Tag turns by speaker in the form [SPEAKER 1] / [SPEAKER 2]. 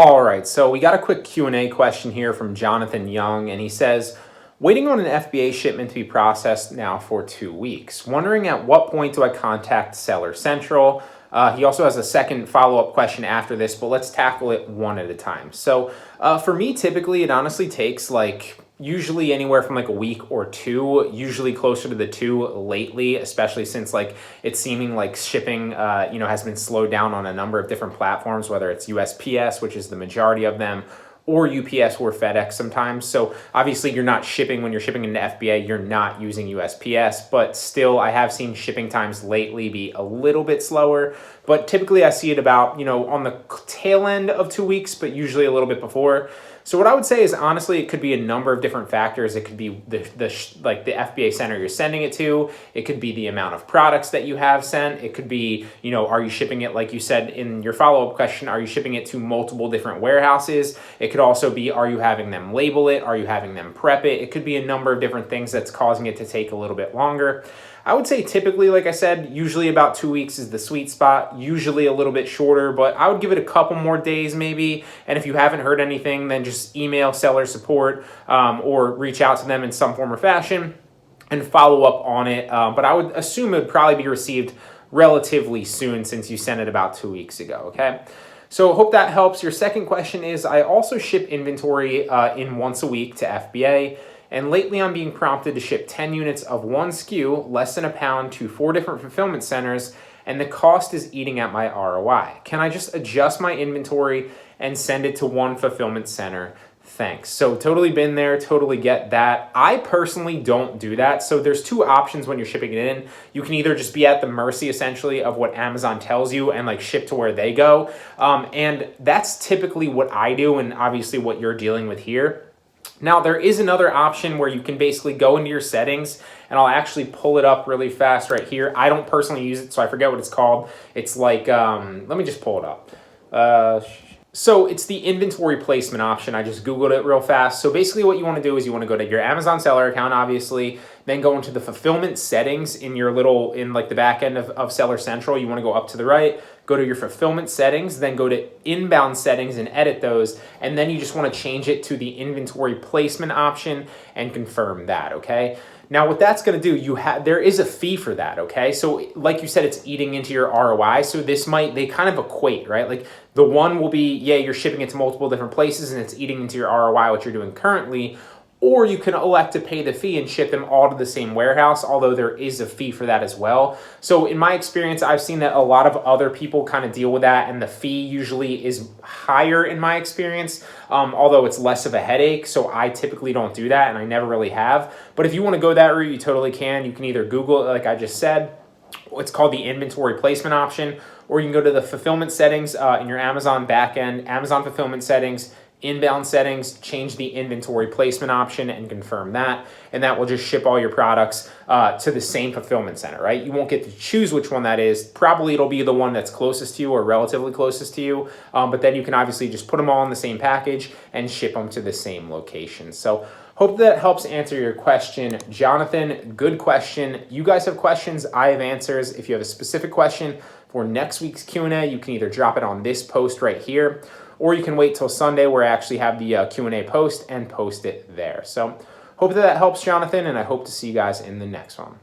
[SPEAKER 1] All right, so we got a quick Q&A question here from Jonathan Young, and he says, waiting on an FBA shipment to be processed now for 2 weeks. Wondering at what point do I contact Seller Central? He also has a second follow-up question after this, but let's tackle it one at a time. So for me, typically, it honestly takes usually anywhere from a week or two, usually closer to the 2 lately, especially since it's seeming like shipping, has been slowed down on a number of different platforms, whether it's USPS, which is the majority of them, or UPS or FedEx sometimes. So obviously you're not shipping when you're shipping into FBA, you're not using USPS, but still I have seen shipping times lately be a little bit slower, but typically I see it about, on the tail end of 2 weeks, but usually a little bit before. So what I would say is honestly, it could be a number of different factors. It could be the FBA center you're sending it to. It could be the amount of products that you have sent. It could be, are you shipping it, like you said in your follow-up question, are you shipping it to multiple different warehouses? It could also be, are you having them label it? Are you having them prep it? It could be a number of different things that's causing it to take a little bit longer. I would say typically, like I said, usually about 2 weeks is the sweet spot, usually a little bit shorter, but I would give it a couple more days maybe. And if you haven't heard anything, then just email seller support or reach out to them in some form or fashion and follow up on it. But I would assume it would probably be received relatively soon since you sent it about 2 weeks ago, okay? So hope that helps. Your second question is, I also ship inventory in once a week to FBA. And lately I'm being prompted to ship 10 units of one SKU, less than a pound, to 4 different fulfillment centers, and the cost is eating at my ROI. Can I just adjust my inventory and send it to one fulfillment center? Thanks. So totally been there, totally get that. I personally don't do that. So there's 2 options when you're shipping it in. You can either just be at the mercy essentially of what Amazon tells you and ship to where they go. And that's typically what I do and obviously what you're dealing with here. Now, there is another option where you can basically go into your settings, and I'll actually pull it up really fast right here. I don't personally use it, so I forget what it's called. It's let me just pull it up. So it's the inventory placement option. I just Googled it real fast. So basically what you want to do is you want to go to your Amazon seller account, obviously, then go into the fulfillment settings in your the back end of Seller Central. You want to go up to the right, go to your fulfillment settings, then go to inbound settings and edit those. And then you just want to change it to the inventory placement option and confirm that, okay? Now, what that's going to do, there is a fee for that, okay? So like you said, it's eating into your ROI. So they kind of equate, right? The one will be, you're shipping it to multiple different places and it's eating into your ROI, what you're doing currently. Or you can elect to pay the fee and ship them all to the same warehouse, although there is a fee for that as well. So in my experience, I've seen that a lot of other people kind of deal with that, and the fee usually is higher in my experience, although it's less of a headache. So I typically don't do that, and I never really have. But if you want to go that route, you totally can. You can either Google it, like I just said. It's called the inventory placement option, or you can go to the fulfillment settings in your Amazon backend, Amazon fulfillment settings, inbound settings, change the inventory placement option and confirm that, and that will just ship all your products to the same fulfillment center, right? You won't get to choose which one that is. Probably it'll be the one that's closest to you or relatively closest to you, but then you can obviously just put them all in the same package and ship them to the same location. So hope that helps answer your question, Jonathan. Good question. You guys have questions, I have answers. If you have a specific question for next week's Q&A, you can either drop it on this post right here, or you can wait till Sunday where I actually have the Q&A post and post it there. So hope that helps, Jonathan, and I hope to see you guys in the next one.